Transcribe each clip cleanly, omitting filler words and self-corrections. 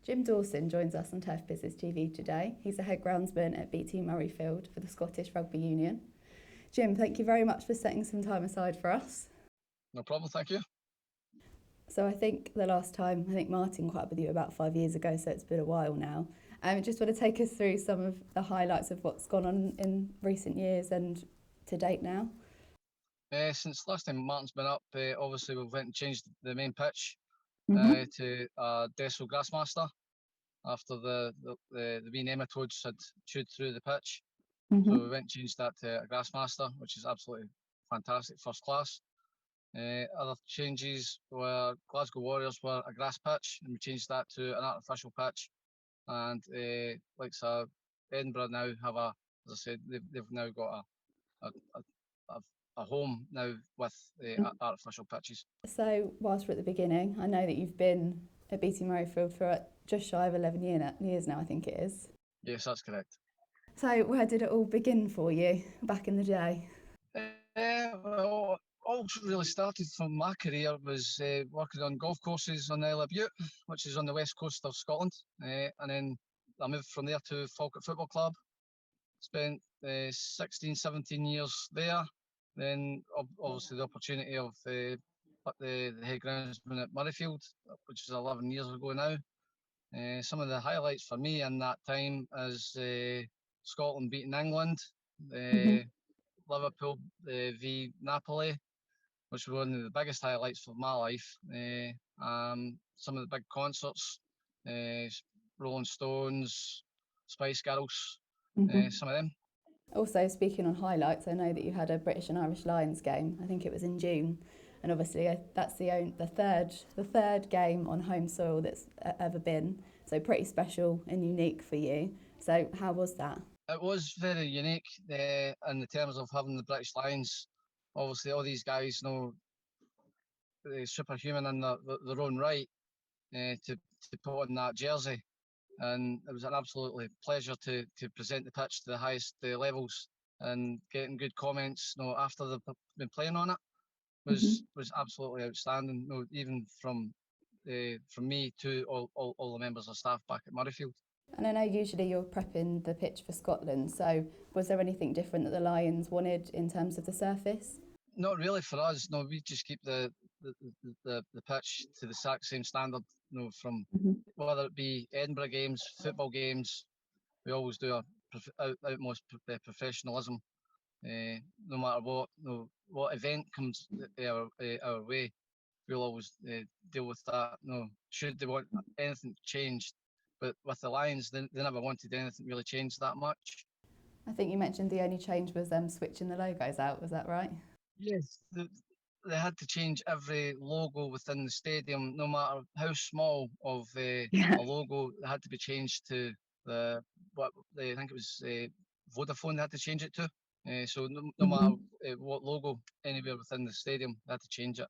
Jim Dawson joins us on Turf Business TV today. He's the head groundsman at BT Murrayfield for the Scottish Rugby Union. Jim, thank you very much for setting some time aside for us. No problem, thank you. So I think the last time, Martin caught up with you about 5 years ago, so it's been a while now. Just want to take us through some of the highlights of what's gone on in recent years and to date now. Since last time Martin's been up, obviously we've went and changed the main pitch to Dessel Grassmaster after the wee nematodes had chewed through the pitch. So we went and changed that to a Grassmaster, which is absolutely fantastic, first class. Other changes were Glasgow Warriors were a grass pitch, and we changed that to an artificial pitch. And Edinburgh now have as I said, they've now got a home now with artificial pitches. So whilst we're at the beginning, I know that you've been at BT Murrayfield for just shy of 11 years now, I think it is. Yes, that's correct. So where did it all begin for you back in the day? Well, all really started from my career was working on golf courses on the Isle of Bute, which is on the west coast of Scotland. And then I moved from there to Falkirk Football Club. Spent 16, 17 years there. Then obviously the opportunity of the head groundsman at Murrayfield, which is 11 years ago now. Some of the highlights for me in that time is Scotland beating England, Liverpool v Napoli, which was one of the biggest highlights for my life. Some of the big concerts, Rolling Stones, Spice Girls, some of them. Also, speaking on highlights, I know that you had a British and Irish Lions game. I think it was in June, and obviously that's the third game on home soil that's ever been. So pretty special and unique for you. So how was that? It was very unique in the terms of having the British Lions. Obviously, all these guys know they're superhuman in their own right to put on that jersey. And it was an absolutely pleasure to present the pitch to the highest levels and getting good comments. After they've been playing on it was absolutely outstanding. Even from me to all the members of staff back at Murrayfield. And I know usually you're prepping the pitch for Scotland. So was there anything different that the Lions wanted in terms of the surface? Not really for us. No, we just keep the pitch to the exact same standard. From whether it be Edinburgh games, football games, we always do our utmost professionalism. No matter what event comes our way, we'll always deal with that. Should they want anything changed, but with the Lions, they never wanted anything really changed that much. I think you mentioned the only change was them switching the logos out. Was that right? Yes, they had to change every logo within the stadium, no matter how small of a logo. It had to be changed to I think it was Vodafone. They had to change it to. So no matter what logo anywhere within the stadium, they had to change it.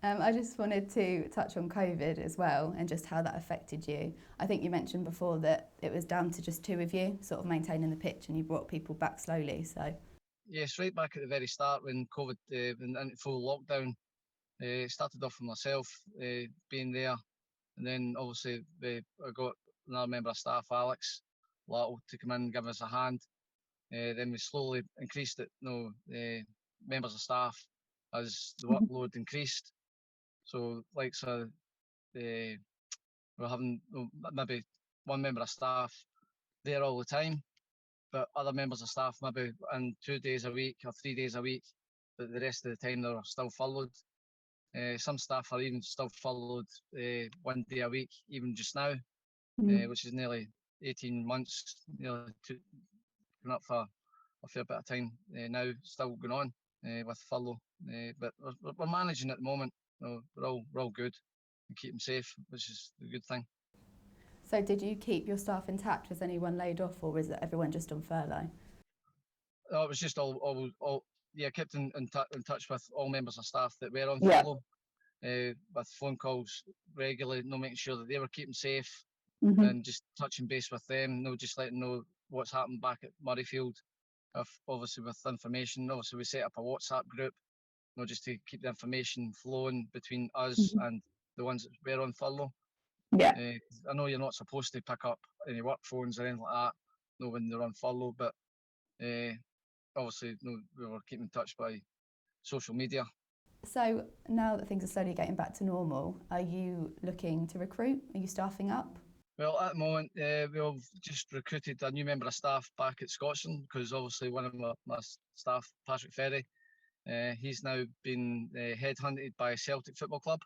I just wanted to touch on COVID as well and just how that affected you. I think you mentioned before that it was down to just two of you sort of maintaining the pitch and you brought people back slowly. So. Yes, right back at the very start when COVID went into full lockdown, started off with myself being there, and then obviously I got another member of staff, Alex Lattle, to come in and give us a hand. Then we slowly increased it, members of staff as the workload increased. So we're having maybe one member of staff there all the time, but other members of staff maybe in 2 days a week or 3 days a week, but the rest of the time they're still furloughed. Some staff are even still furloughed 1 day a week, even just now, which is nearly 18 months, nearly coming up for a fair bit of time now, still going on with furlough. But we're managing at the moment. We're all good and keep them safe, which is a good thing. So did you keep your staff intact? Was anyone laid off or was everyone just on furlough? No, it was just all kept in touch with all members of staff that were on furlough, with phone calls regularly, making sure that they were keeping safe and just touching base with them, just letting know what's happened back at Murrayfield, obviously with information. Obviously we set up a WhatsApp group, just to keep the information flowing between us and the ones that were on furlough. Yeah. I know you're not supposed to pick up any work phones or anything like that, when they're on furlough, but obviously, we were keeping in touch by social media. So now that things are slowly getting back to normal, are you looking to recruit? Are you staffing up? Well, at the moment, we've just recruited a new member of staff back at Scotland, because obviously one of my staff, Patrick Ferry, he's now been headhunted by Celtic Football Club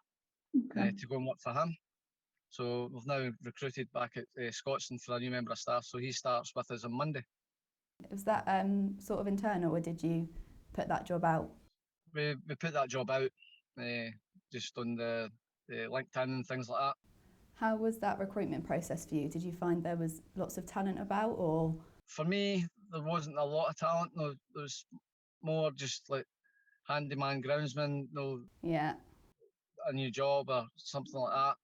to go and work for him. So we've now recruited back at Scotland for a new member of staff. So he starts with us on Monday. Was that sort of internal, or did you put that job out? We put that job out just on the LinkedIn and things like that. How was that recruitment process for you? Did you find there was lots of talent about, or? For me, there wasn't a lot of talent. No, there was more just like handyman, groundsman, Yeah. a new job or something like that.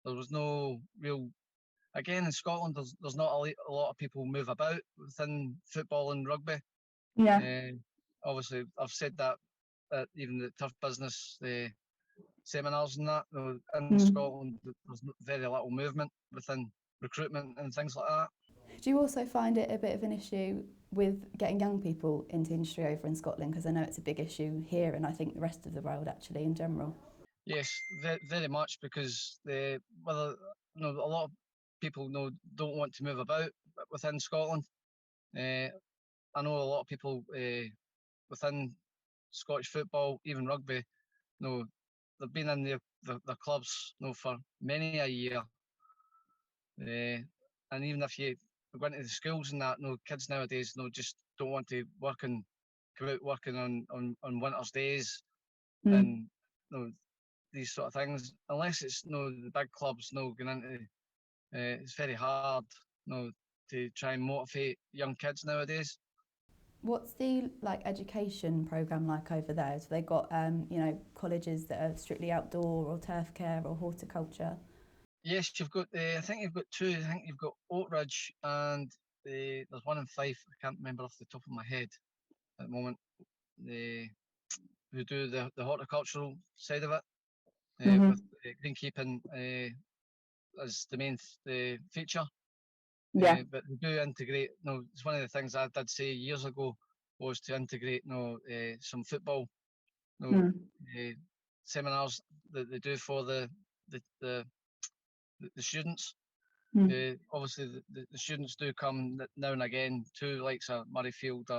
There was no real. Again, in Scotland, there's not a lot of people move about within football and rugby. Yeah. Obviously, I've said that even the tough business seminars and that, in Scotland, there's very little movement within recruitment and things like that. Do you also find it a bit of an issue with getting young people into industry over in Scotland? Because I know it's a big issue here, and I think the rest of the world actually in general. Yes, very much, because a lot of people don't want to move about within Scotland. I know a lot of people within Scottish football, even rugby, they've been in their clubs for many a year. And even if you go into the schools and that, kids nowadays just don't want to go out working on winter's days and these sort of things, unless it's the big clubs going into. It's very hard to try and motivate young kids nowadays. What's the education program like over there? Have they got colleges that are strictly outdoor, or turf care, or horticulture? Yes, you've got. I think you've got two. I think you've got Oakridge and there's one in Fife. I can't remember off the top of my head at the moment. Who do the horticultural side of it with greenkeeping as the main feature. Yeah. But they do integrate. It's one of the things I did say years ago was to integrate some football seminars that they do for the students. Obviously, the students do come now and again to likes of Murrayfield,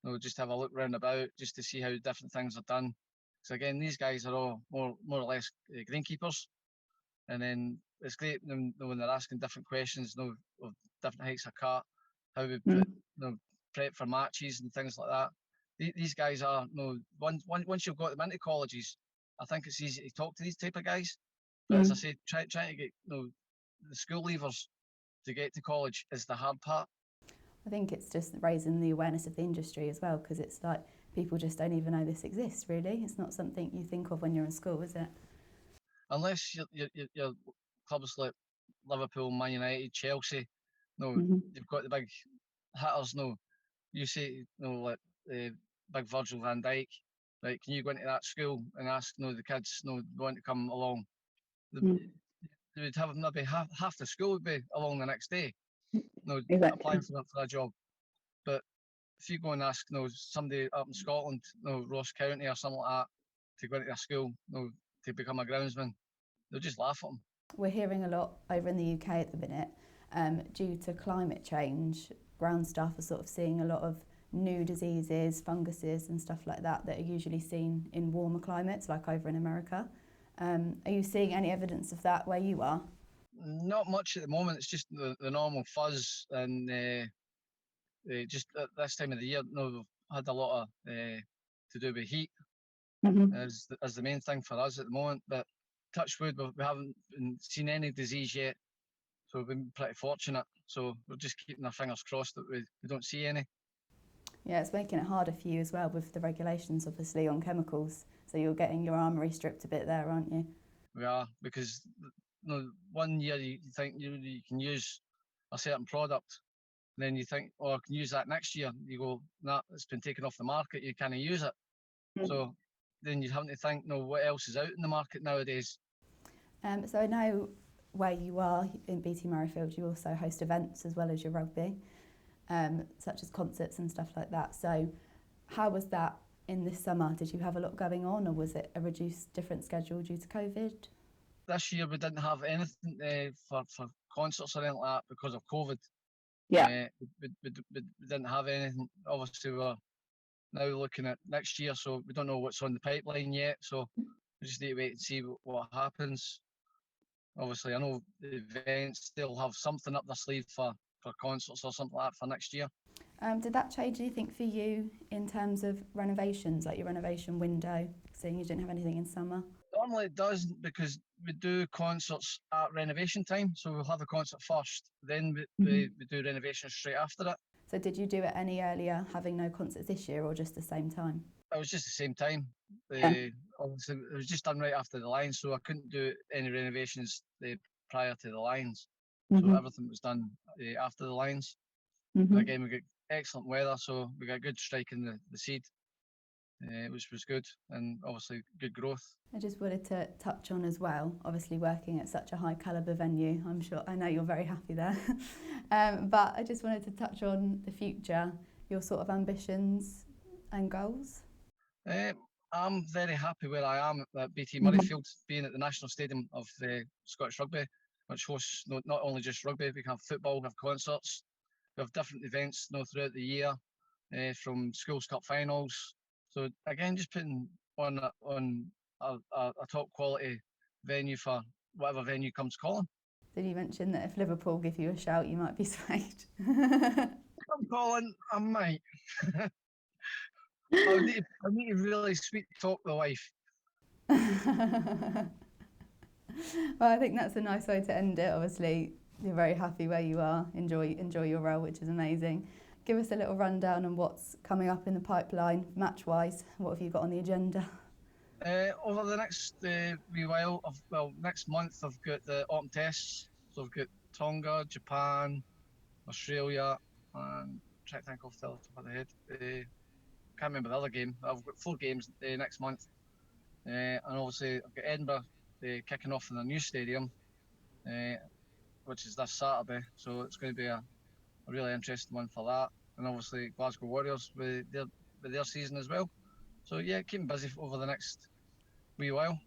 or just have a look round about just to see how different things are done. So again, these guys are all more or less greenkeepers, and then it's great when they're asking different questions, of different heights of cart, how we prep for matches and things like that. These guys are once you've got them into colleges, I think it's easy to talk to these type of guys. But as I say, trying to get the school leavers to get to college is the hard part. I think it's just raising the awareness of the industry as well, because it's like people just don't even know this exists, really. It's not something you think of when you're in school, is it? Unless your clubs like Liverpool, Man United, Chelsea, you've got the big hitters. You say like big Virgil van Dijk. Like, can you go into that school and ask the kids want to come along? They would have maybe half the school would be along the next day, Exactly. applying for a job. But if you go and ask somebody up in Scotland, Ross County or something like that, to go into a school, to become a groundsman, they'll just laugh at them. We're hearing a lot over in the UK at the minute, due to climate change, ground staff are sort of seeing a lot of new diseases, funguses and stuff like that are usually seen in warmer climates, like over in America. Are you seeing any evidence of that where you are? Not much at the moment. It's just the normal fuzz, and just at this time of the year, we've had a lot of to do with heat as the main thing for us at the moment. But touch wood, we haven't seen any disease yet, so we've been pretty fortunate. So we're just keeping our fingers crossed that we don't see any. Yeah, it's making it harder for you as well with the regulations, obviously, on chemicals. So you're getting your armoury stripped a bit there, aren't you? We are, because 1 year you think you can use a certain product, and then you think, oh, I can use that next year. You go, nah, it's been taken off the market. You can't use it. So then you have to think, what else is out in the market nowadays? So I know where you are in BT Murrayfield, you also host events as well as your rugby, such as concerts and stuff like that. So how was that in this summer? Did you have a lot going on, or was it a reduced, different schedule due to COVID? This year we didn't have anything for concerts or anything like that because of COVID. Yeah. We didn't have anything. Obviously, we're now looking at next year, so we don't know what's on the pipeline yet. So we just need to wait and see what happens. Obviously, I know the events still have something up their sleeve for concerts or something like that for next year. Did that change anything for you in terms of renovations, like your renovation window, seeing you didn't have anything in summer? Normally it doesn't, because we do concerts at renovation time, so we'll have the concert first, then we do renovation straight after it. So did you do it any earlier, having no concerts this year, or just the same time? It was just the same time. Obviously, it was just done right after the Lions, so I couldn't do any renovations prior to the Lions. So everything was done after the Lions. And again, we got excellent weather, so we got good strike in the seed, which was good, and obviously good growth. I just wanted to touch on as well, obviously working at such a high calibre venue, I know you're very happy there, but I just wanted to touch on the future, your sort of ambitions and goals. I'm very happy where I am at BT Murrayfield, being at the National Stadium of Scottish Rugby, which hosts not only just rugby, we can have football, we have concerts, we have different events throughout the year, from Schools Cup finals. So again, just putting on a top quality venue for whatever venue comes calling. Did you mention that if Liverpool give you a shout, you might be swayed? I'm calling, I might. I need to really sweet talk the wife. Well, I think that's a nice way to end it. Obviously, you're very happy where you are. Enjoy your role, which is amazing. Give us a little rundown on what's coming up in the pipeline, match-wise. What have you got on the agenda? Over the next wee while, next month, I've got the autumn tests. So I've got Tonga, Japan, Australia, and try to think off the top of the head. Can't remember the other game. I've got 4 games next month, and obviously I've got Edinburgh kicking off in the new stadium, which is this Saturday. So it's going to be a really interesting one for that, and obviously Glasgow Warriors with their season as well. So yeah, keep me busy over the next wee while.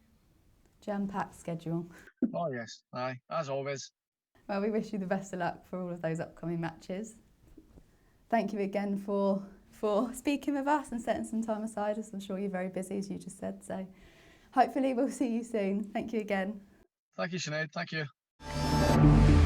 Jam-packed schedule. Oh yes, aye, as always. Well, we wish you the best of luck for all of those upcoming matches. Thank you again for speaking with us and setting some time aside, as I'm sure you're very busy, as you just said. So hopefully we'll see you soon. Thank you again. Thank you, Sinead. Thank you.